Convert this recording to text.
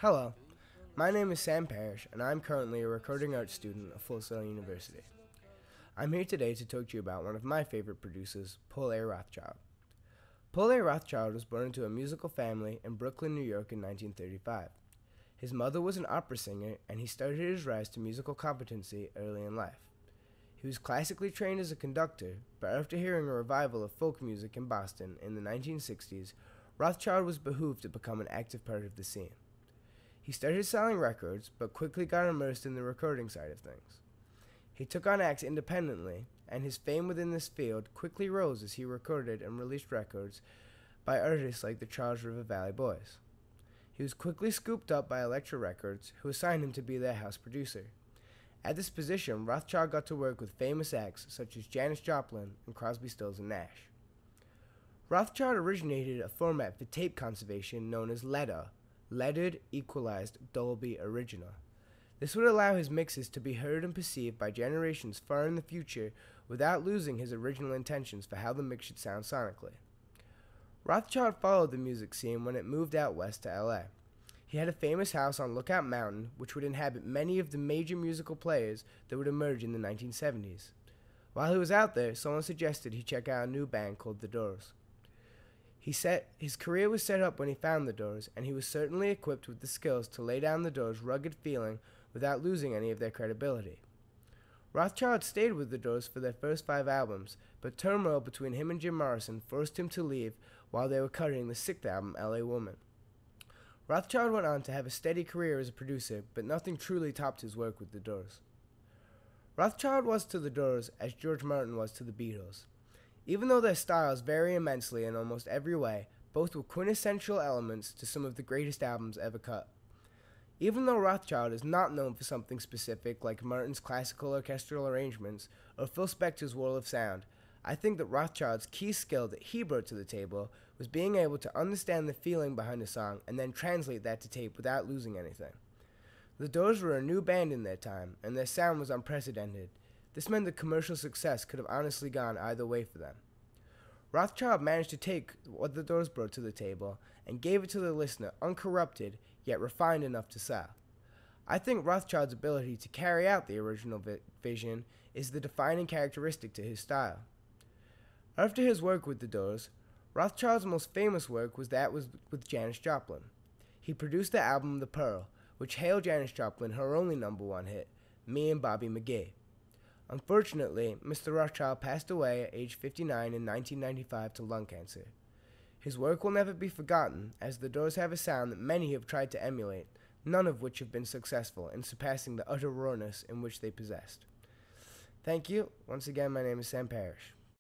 Hello, my name is Sam Parrish, and I'm currently a recording arts student at Full Sail University. I'm here today to talk to you about one of my favorite producers, A Rothchild. A Rothchild was born into a musical family in Brooklyn, New York in 1935. His mother was an opera singer, and he started his rise to musical competency early in life. He was classically trained as a conductor, but after hearing a revival of folk music in Boston in the 1960s, Rothchild was behooved to become an active part of the scene. He started selling records, but quickly got immersed in the recording side of things. He took on acts independently, and his fame within this field quickly rose as he recorded and released records by artists like the Charles River Valley Boys. He was quickly scooped up by Elektra Records, who assigned him to be their house producer. At this position, Rothchild got to work with famous acts such as Janis Joplin and Crosby, Stills and Nash. Rothchild originated a format for tape conservation known as LEDA, Leaded Equalized Dolby Original. This would allow his mixes to be heard and perceived by generations far in the future without losing his original intentions for how the mix should sound sonically. Rothchild followed the music scene when it moved out west to LA. He had a famous house on Lookout Mountain, which would inhabit many of the major musical players that would emerge in the 1970s. While he was out there, someone suggested he check out a new band called The Doors. He said his career was set up when he found the Doors, and he was certainly equipped with the skills to lay down the Doors' rugged feeling without losing any of their credibility. Rothchild stayed with the Doors for their first 5 albums, but turmoil between him and Jim Morrison forced him to leave while they were cutting the 6th album, LA Woman. Rothchild went on to have a steady career as a producer, but nothing truly topped his work with the Doors. Rothchild was to the Doors as George Martin was to the Beatles. Even though their styles vary immensely in almost every way, both were quintessential elements to some of the greatest albums ever cut. Even though Rothchild is not known for something specific like Martin's classical orchestral arrangements or Phil Spector's Wall of Sound, I think that Rothchild's key skill that he brought to the table was being able to understand the feeling behind a song and then translate that to tape without losing anything. The Doors were a new band in their time, and their sound was unprecedented. This meant that commercial success could have honestly gone either way for them. Rothchild managed to take what the Doors brought to the table and gave it to the listener uncorrupted, yet refined enough to sell. I think Rothchild's ability to carry out the original vision is the defining characteristic to his style. After his work with the Doors, Rothchild's most famous work was with Janis Joplin. He produced the album The Pearl, which hailed Janis Joplin her only #1 hit, Me and Bobby McGee. Unfortunately, Mr. Rothchild passed away at age 59 in 1995 to lung cancer. His work will never be forgotten, as the Doors have a sound that many have tried to emulate, none of which have been successful in surpassing the utter rawness in which they possessed. Thank you. Once again, my name is Sam Parrish.